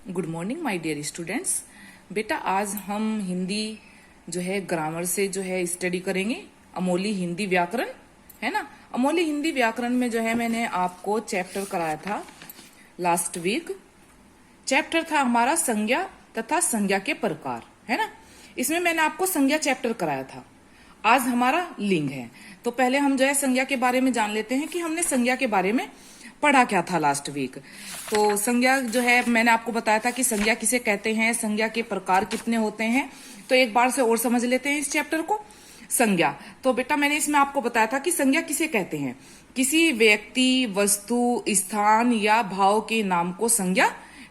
Good morning my dear students. बेटा आज हम हिंदी जो है ग्रामर से जो है स्टडी करेंगे। अमोली हिंदी व्याकरण है ना। अमोली हिंदी व्याकरण में जो है मैंने आपको चैप्टर कराया था लास्ट वीक। चैप्टर था हमारा संज्ञा तथा संज्ञा के प्रकार, है ना। इसमें मैंने आपको संज्ञा चैप्टर कराया था। आज हमारा लिंग है। तो पहले हम जो है संज्ञा के बारे में जान लेते हैं कि हमने संज्ञा के बारे में पढ़ा क्या था लास्ट वीक। तो संज्ञा जो है मैंने आपको बताया था कि संज्ञा किसे कहते हैं, संज्ञा के प्रकार कितने होते हैं। तो एक बार से और समझ लेते हैं इस चैप्टर को। संज्ञा तो बेटा मैंने इसमें आपको बताया था कि संज्ञा किसे कहते हैं, किसी व्यक्ति, वस्तु, स्थान या भाव के नाम को संज्ञा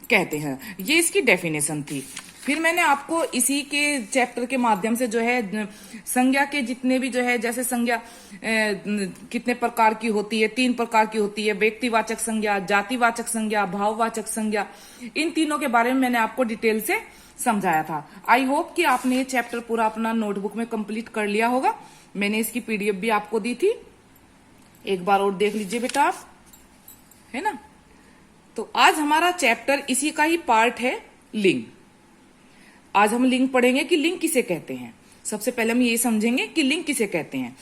कहते हैं। ये इसकी डेफिनेशन थी। फिर मैंने आपको इसी के चैप्टर के माध्यम से जो है संज्ञा के जितने भी जो है, जैसे संज्ञा कितने प्रकार की होती है, 3 प्रकार की होती है, व्यक्तिवाचक संज्ञा, जातिवाचक संज्ञा, भाववाचक संज्ञा। इन तीनों के बारे में मैंने आपको डिटेल से समझाया था। आई होप कि आपने ये चैप्टर पूरा अपना नोटबुक में कंप्लीट कर लिया होगा। मैंने इसकी पीडीएफ भी आपको दी थी, एक बार और देख लीजिए बेटा आप, है ना। तो आज हमारा चैप्टर इसी का ही पार्ट है, लिंग। आज हम लिंग पढ़ेंगे कि लिंग किसे कहते हैं। सबसे पहले हम ये समझेंगे कि लिंग किसे कहते हैं।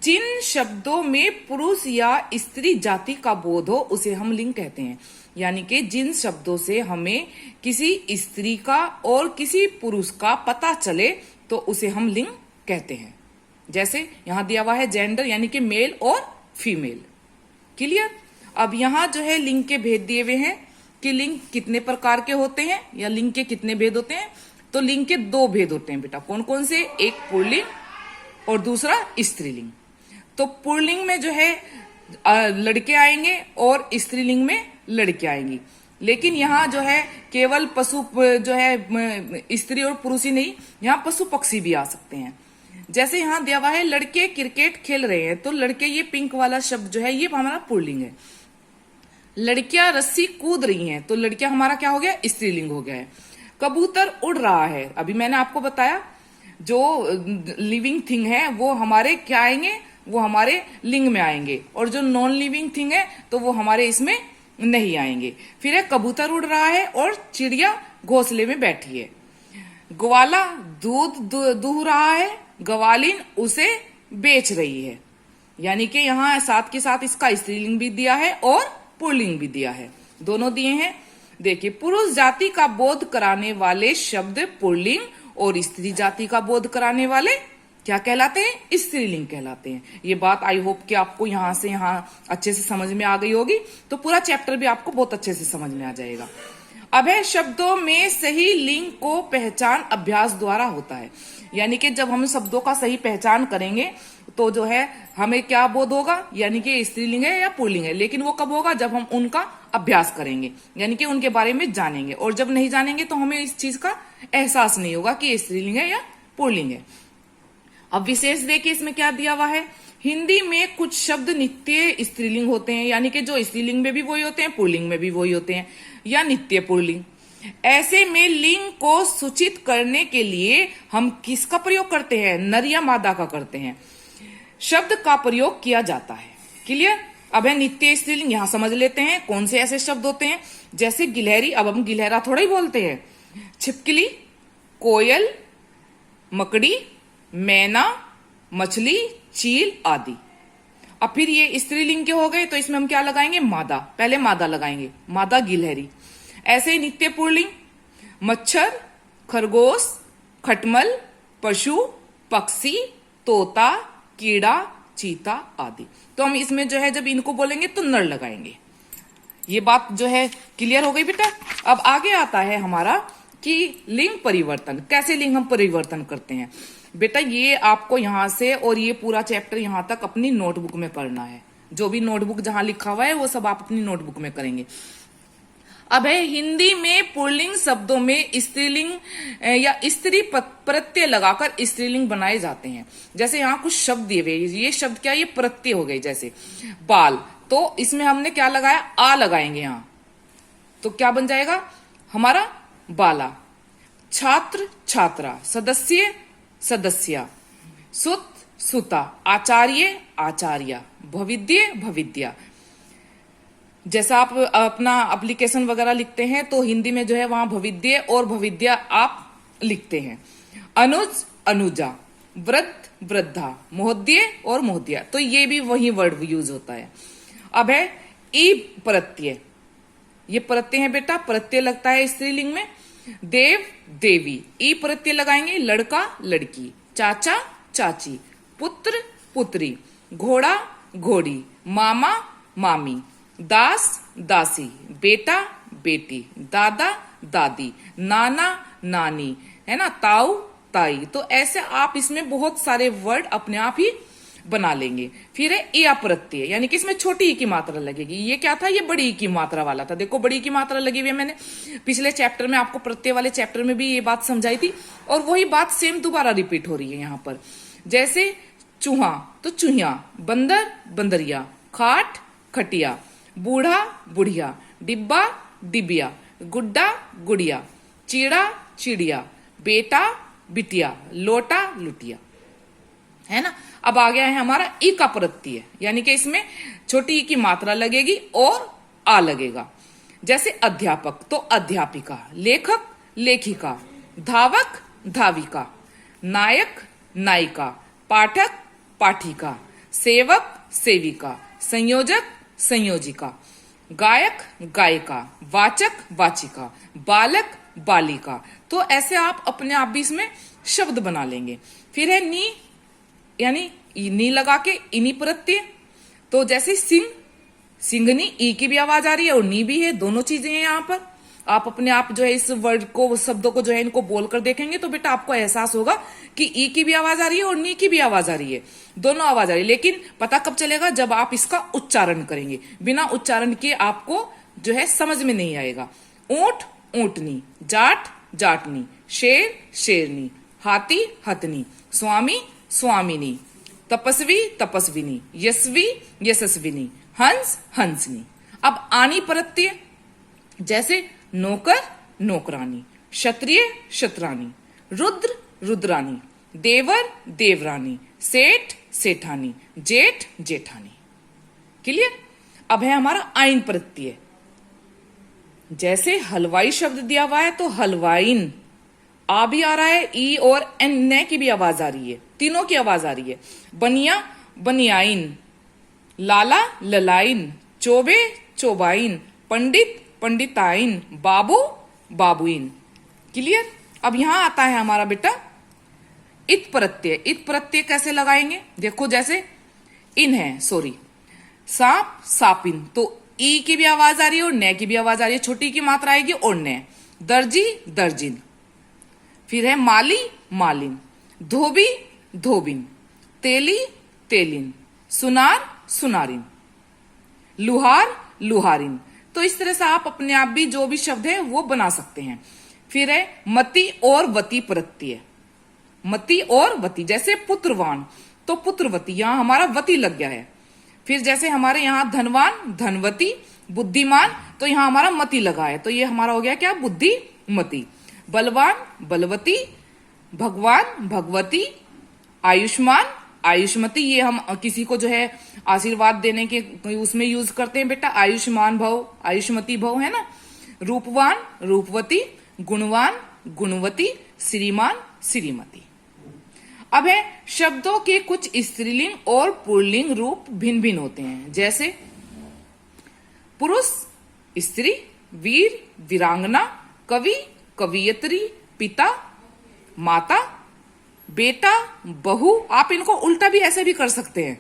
जिन शब्दों में पुरुष या स्त्री जाति का बोध हो उसे हम लिंग कहते हैं। यानी कि जिन शब्दों से हमें किसी स्त्री का और किसी पुरुष का पता चले तो उसे हम लिंग कहते हैं। जैसे यहां दिया हुआ है जेंडर, यानी कि मेल और फीमेल। क्लियर। अब यहां जो है लिंग के भेद दिए हुए हैं कि लिंग कितने प्रकार के होते हैं या लिंग के कितने भेद होते हैं। तो लिंग के 2 भेद होते हैं बेटा। कौन कौन से? एक पुल्लिंग और दूसरा स्त्रीलिंग। तो पुल्लिंग में जो है लड़के आएंगे और स्त्रीलिंग में लड़के आएंगी। लेकिन यहाँ जो है केवल पशु जो है स्त्री और पुरुष ही नहीं, यहाँ पशु पक्षी भी आ सकते हैं। जैसे यहाँ दिया हुआ है लड़के क्रिकेट खेल रहे हैं, तो लड़के ये पिंक वाला शब्द जो है ये हमारा पुल्लिंग है। लड़कियां रस्सी कूद रही हैं, तो लड़कियां हमारा क्या हो गया? स्त्रीलिंग हो गया है। कबूतर उड़ रहा है, अभी मैंने आपको बताया जो लिविंग थिंग है वो हमारे क्या आएंगे? वो हमारे लिंग में आएंगे। और जो नॉन लिविंग थिंग है तो वो हमारे इसमें नहीं आएंगे। फिर है कबूतर उड़ रहा है और चिड़िया घोंसले में बैठी है। ग्वाला दूध दूह रहा है, ग्वालिन उसे बेच रही है। यानी कि यहाँ साथ के साथ इसका स्त्रीलिंग भी दिया है और पुल्लिंग भी दिया है, दोनों दिए हैं। देखिए, पुरुष जाति का बोध कराने वाले शब्द पुल्लिंग और स्त्री जाति का बोध कराने वाले क्या कहलाते हैं? स्त्रीलिंग कहलाते हैं। ये बात आई होप कि आपको यहां से यहां अच्छे से समझ में आ गई होगी। तो पूरा चैप्टर भी आपको बहुत अच्छे से समझ में आ जाएगा। अब है शब्दों में सही लिंग को पहचान अभ्यास द्वारा होता है। यानी कि जब हम शब्दों का सही पहचान करेंगे तो जो है हमें क्या बोध होगा, यानी कि स्त्रीलिंग है या पुल्लिंग है। लेकिन वो कब होगा? जब हम उनका अभ्यास करेंगे, यानी कि उनके बारे में जानेंगे। और जब नहीं जानेंगे तो हमें इस चीज का एहसास नहीं होगा कि स्त्रीलिंग है या पुल्लिंग है। अब विशेष देखिए इसमें क्या दिया हुआ है। हिंदी में कुछ शब्द नित्य स्त्रीलिंग होते हैं, यानी कि जो स्त्रीलिंग में भी वही होते हैं, पुल्लिंग में भी वही होते हैं, या नित्य पुल्लिंग। ऐसे में लिंग को सूचित करने के लिए हम किसका प्रयोग करते हैं? नर या मादा का करते हैं, शब्द का प्रयोग किया जाता है। क्लियर। अब है नित्य स्त्रीलिंग, यहां समझ लेते हैं कौन से ऐसे शब्द होते हैं। जैसे गिलहरी, अब हम गिलहरा थोड़ा ही बोलते हैं। छिपकली, कोयल, मकड़ी, मैना, मछली, चील आदि। अब फिर ये स्त्रीलिंग के हो गए तो इसमें हम क्या लगाएंगे? मादा। पहले मादा लगाएंगे, मादा गिलहरी। ऐसे ही नित्य पुल्लिंग मच्छर, खरगोश, खटमल, पशु, पक्षी, तोता, कीड़ा, चीता आदि। तो हम इसमें जो है जब इनको बोलेंगे तो नर लगाएंगे। ये बात जो है क्लियर हो गई बेटा। अब आगे आता है हमारा कि लिंग परिवर्तन, कैसे लिंग हम परिवर्तन करते हैं। बेटा ये आपको यहां से और ये पूरा चैप्टर यहां तक अपनी नोटबुक में करना है। जो भी नोटबुक जहां लिखा हुआ है वो सब आप अपनी नोटबुक में करेंगे। अब है हिंदी में पुल्लिंग शब्दों में स्त्रीलिंग या स्त्री प्रत्यय लगाकर स्त्रीलिंग बनाए जाते हैं। जैसे यहाँ कुछ शब्द दिए हुए, ये शब्द क्या? ये प्रत्यय हो गए। जैसे बाल, तो इसमें हमने क्या लगाया? आ लगाएंगे यहाँ, तो क्या बन जाएगा हमारा? बाला। छात्र, छात्रा। सदस्य, सदस्या। सुत, सुता। आचार्य, आचार्या। भविद्य, भविद्या। जैसा आप अपना एप्लीकेशन वगैरह लिखते हैं तो हिंदी में जो है वहां भविद्य और भविद्या आप लिखते हैं। अनुज अनुजा, वृद्ध वृद्धा, महोदय और महोदया, तो ये भी वही वर्ड यूज होता है। अब है ई प्रत्यय, ये प्रत्यय है बेटा, प्रत्यय लगता है स्त्रीलिंग में। देव देवी, ई प्रत्यय लगाएंगे, लड़का लड़की, चाचा चाची, पुत्र पुत्री, घोड़ा घोड़ी, मामा मामी, दास दासी, बेटा बेटी, दादा दादी, नाना नानी, है ना, ताऊ ताई। तो ऐसे आप इसमें बहुत सारे वर्ड अपने आप ही बना लेंगे। फिर है ई प्रत्यय, यानी कि इसमें छोटी ई की मात्रा लगेगी। ये क्या था, ये बड़ी ई की मात्रा वाला था। देखो बड़ी की मात्रा लगी हुई है, मैंने पिछले चैप्टर में आपको प्रत्यय वाले चैप्टर में भी ये बात समझाई थी, और वही बात सेम दोबारा रिपीट हो रही है यहाँ पर। जैसे चूहा तो चूहिया, बंदर बंदरिया, खाट खटिया, बूढ़ा बुढ़िया, डिब्बा डिबिया, गुड्डा गुड़िया, चीड़ा चिड़िया, बेटा बिटिया, लोटा लुटिया, है ना। अब आ गया है हमारा ई का प्रत्यय, यानी कि इसमें छोटी ई की मात्रा लगेगी और आ लगेगा। जैसे अध्यापक तो अध्यापिका, लेखक लेखिका, धावक धाविका, नायक नायिका, पाठक पाठिका, सेवक सेविका, संयोजक संयोजिका, गायक गायिका, वाचक वाचिका, बालक बालिका। तो ऐसे आप अपने आप भी इसमें शब्द बना लेंगे। फिर है नी, यानी नी लगा के इनी प्रत्यय, तो जैसे सिंह सिंघनी, ई की भी आवाज आ रही है और नी भी है, दोनों चीजें हैं यहाँ पर। आप अपने आप जो है इस वर्ड को, शब्दों को जो है इनको बोलकर देखेंगे तो बेटा आपको एहसास होगा कि ई की भी आवाज आ रही है और नी की भी आवाज आ रही है, दोनों आवाज आ रही है। लेकिन पता कब चलेगा, जब आप इसका उच्चारण करेंगे। बिना उच्चारण के आपको जो है समझ में नहीं आएगा। ऊंट ऊंटनी, जाट जाटनी, शेर शेरनी, हाथी हथनी, स्वामी स्वामिनी, तपस्वी तपस्विनी, यशवी यशस्विनी, हंस हंसनी। अब आनी प्रत्यय, जैसे नौकर नौकरानी, क्षत्रिय क्षत्रानी, रुद्र रुद्रानी, देवर देवरानी, सेठ सेठानी, जेठ जेठानी। क्लियर। अब है हमारा आइन प्रत्यय, जैसे हलवाई शब्द दिया हुआ है तो हलवाइन, आ भी आ रहा है, ई और एन न की भी आवाज आ रही है, तीनों की आवाज आ रही है। बनिया बनियाइन, लाला ललाइन, चोबे चोबाइन, पंडित पंडिताइन, बाबू बाबुइन। क्लियर। अब यहां आता है हमारा बेटा इत प्रत्यय। इत प्रत्यय कैसे लगाएंगे, देखो जैसे इन है, सॉरी, सांप सापिन, तो ई की भी आवाज आ रही है और न की भी आवाज आ रही है, छोटी की मात्रा आएगी और न। दर्जी दर्जिन, फिर है माली मालिन, धोबी धोबिन, तेली तेलिन, सुनार सुनारिन, लुहार लुहारिन। तो इस तरह से आप अपने आप भी जो भी शब्द है वो बना सकते हैं। फिर है मति और वती प्रत्यय, मति और वती, जैसे पुत्रवान तो पुत्रवती, यहां हमारा वती लग गया है। फिर जैसे हमारे यहाँ धनवान धनवती, बुद्धिमान तो यहां हमारा मति लगा है, तो ये हमारा हो गया क्या, बुद्धिमती। बलवान बलवती, भगवान भगवती, आयुष्मान आयुष्मती, ये हम किसी को जो है आशीर्वाद देने के उसमें यूज करते हैं बेटा, आयुष्मान भव आयुष्मती भव, है ना। रूपवान रूपवती, गुणवान गुणवती, श्रीमान श्रीमती। अब है शब्दों के कुछ स्त्रीलिंग और पुल्लिंग रूप भिन्न भिन्न होते हैं, जैसे पुरुष स्त्री, वीर वीरांगना, कवि कवियत्री, पिता माता, बेटा बहू। आप इनको उल्टा भी ऐसे भी कर सकते हैं,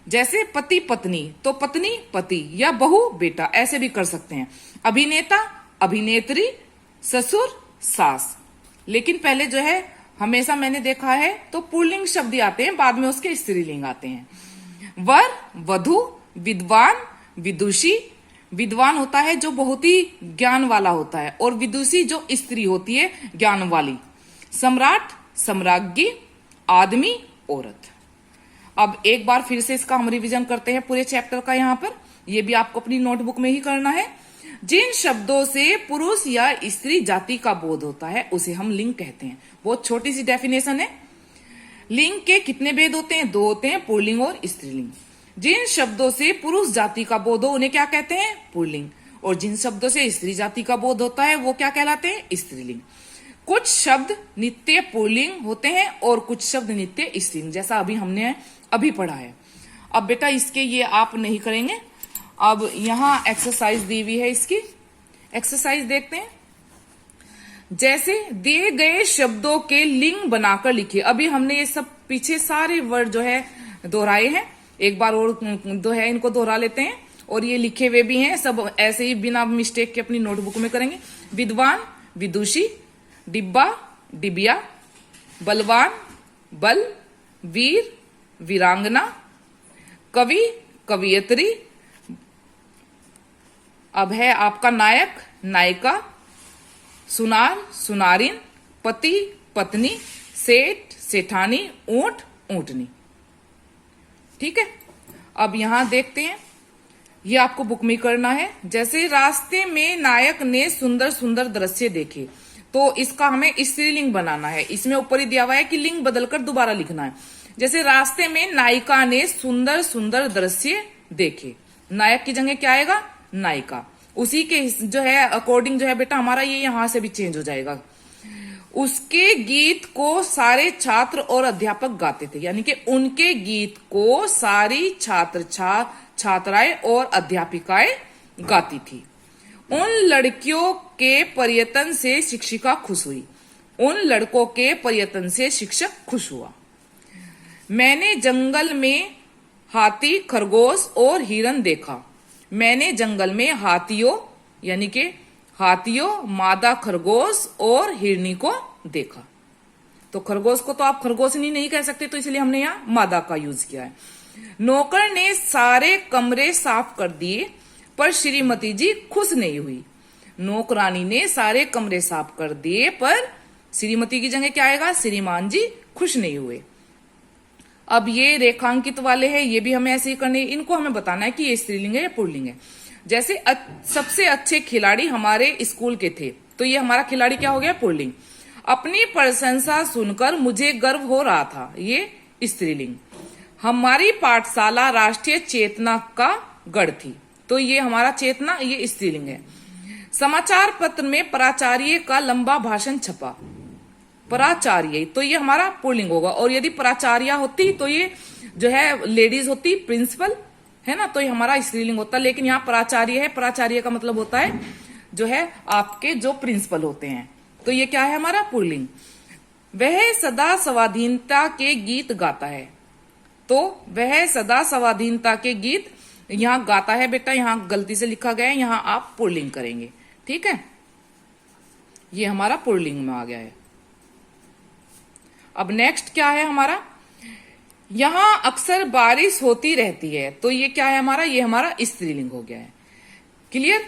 जैसे पति पत्नी तो पत्नी पति, या बहू बेटा, ऐसे भी कर सकते हैं। अभिनेता अभिनेत्री, ससुर सास। लेकिन पहले जो है हमेशा मैंने देखा है तो पुल्लिंग शब्द आते हैं, बाद में उसके स्त्रीलिंग आते हैं। वर वधु, विद्वान विदुषी, विद्वान होता है जो बहुत ही ज्ञान वाला होता है, और विदुषी जो स्त्री होती है ज्ञान वाली। सम्राट सम्राज्ञी, आदमी औरत। अब एक बार फिर से इसका हम रिवीजन करते हैं पूरे चैप्टर का। यहाँ पर ये भी आपको अपनी नोटबुक में ही करना है। जिन शब्दों से पुरुष या स्त्री जाति का बोध होता है उसे हम लिंग कहते हैं। बहुत छोटी सी डेफिनेशन है। लिंग के कितने भेद होते हैं, दो होते हैं, पुल्लिंग और स्त्रीलिंग। जिन शब्दों से पुरुष जाति का बोध हो उन्हें क्या कहते हैं? पुल्लिंग। और जिन शब्दों से स्त्री जाति का बोध होता है वो क्या कहलाते हैं? स्त्रीलिंग। कुछ शब्द नित्य पुल्लिंग होते हैं और कुछ शब्द नित्य स्त्रीलिंग, जैसा अभी हमने अभी पढ़ा है। अब बेटा इसके ये आप नहीं करेंगे। अब यहां एक्सरसाइज दी हुई है, इसकी एक्सरसाइज देखते हैं। जैसे दिए गए शब्दों के लिंग बनाकर लिखिए। अभी हमने ये सब पीछे सारे वर्ड जो है दोहराए हैं, एक बार और जो है इनको दोहरा लेते हैं। और ये लिखे हुए भी हैं, सब ऐसे ही बिना मिस्टेक के अपनी नोटबुक में करेंगे। विद्वान, विदुषी, डिब्बा, डिबिया, बलवान, बल, वीर, वीरांगना, कवि, कवियत्री। अब है आपका नायक, नायिका, सुनार, सुनारिन, पति, पत्नी, सेठ, सेठानी, ऊंट, ऊंटनी। ठीक है, अब यहां देखते हैं, ये आपको बुक में करना है। जैसे रास्ते में नायक ने सुंदर सुंदर दृश्य देखे, तो इसका हमें स्त्रीलिंग बनाना है। इसमें ऊपर ही दिया हुआ है कि लिंग बदलकर दोबारा लिखना है। जैसे रास्ते में नायिका ने सुंदर सुंदर दृश्य देखे, नायक की जगह क्या आएगा? नायिका। उसी के जो है अकॉर्डिंग जो है बेटा हमारा ये यहां से भी चेंज हो जाएगा। उसके गीत को सारे छात्र और अध्यापक गाते थे, यानी कि उनके गीत को सारी छात्राएं और अध्यापिकाएं गाती थी। उन लड़कियों के पर्यटन से शिक्षिका खुश हुई, उन लड़कों के पर्यटन से शिक्षक खुश हुआ। मैंने जंगल में हाथी, खरगोश और हिरन देखा। मैंने जंगल में हाथियों यानी कि हाथियों, मादा खरगोश और हिरनी को देखा। तो खरगोश को तो आप खरगोशनी नहीं कह सकते, तो इसलिए हमने यहां मादा का यूज किया है। नौकर ने सारे कमरे साफ कर दिए पर श्रीमती जी खुश नहीं हुई। नौकरानी ने सारे कमरे साफ कर दिए पर श्रीमती की जगह क्या आएगा? श्रीमान जी खुश नहीं हुए। अब ये रेखांकित वाले हैं, ये भी हमें ऐसे ही करने, इनको हमें बताना है कि ये स्त्रीलिंग है या पुल्लिंग है। जैसे सबसे अच्छे खिलाड़ी हमारे स्कूल के थे, तो ये हमारा खिलाड़ी क्या हो गया? पुल्लिंग। अपनी प्रशंसा सुनकर मुझे गर्व हो रहा था, ये स्त्रीलिंग। हमारी पाठशाला राष्ट्रीय चेतना का गढ़ थी, तो ये हमारा चेतना, ये स्त्रीलिंग है। समाचार पत्र में प्राचार्य का लंबा भाषण छपा, प्राचार्य, तो ये हमारा पुल्लिंग होगा। और यदि प्राचार्य होती तो ये जो है लेडीज होती, प्रिंसिपल है ना, तो ये हमारा स्त्रीलिंग होता। लेकिन यहाँ प्राचार्य है, प्राचार्य का मतलब होता है जो है आपके जो प्रिंसिपल होते हैं, तो ये क्या है? हमारा पुल्लिंग। वह सदा स्वाधीनता के गीत गाता है, तो वह सदा स्वाधीनता के गीत यहाँ गाता है बेटा, यहाँ गलती से लिखा गया है, यहाँ आप पुल्लिंग करेंगे। ठीक है, ये हमारा पुल्लिंग में आ गया है। अब नेक्स्ट क्या है हमारा? यहां अक्सर बारिश होती रहती है, तो ये क्या है हमारा? ये हमारा स्त्रीलिंग हो गया है। क्लियर?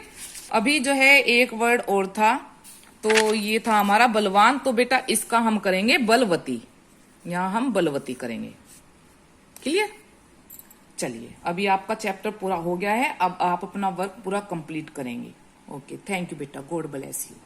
अभी जो है एक वर्ड और था, तो ये था हमारा बलवान, तो बेटा इसका हम करेंगे बलवती, यहां हम बलवती करेंगे। क्लियर? चलिए, अभी आपका चैप्टर पूरा हो गया है, अब आप अपना वर्क पूरा कंप्लीट करेंगे। ओके, थैंक यू बेटा, गॉड ब्लेस यू।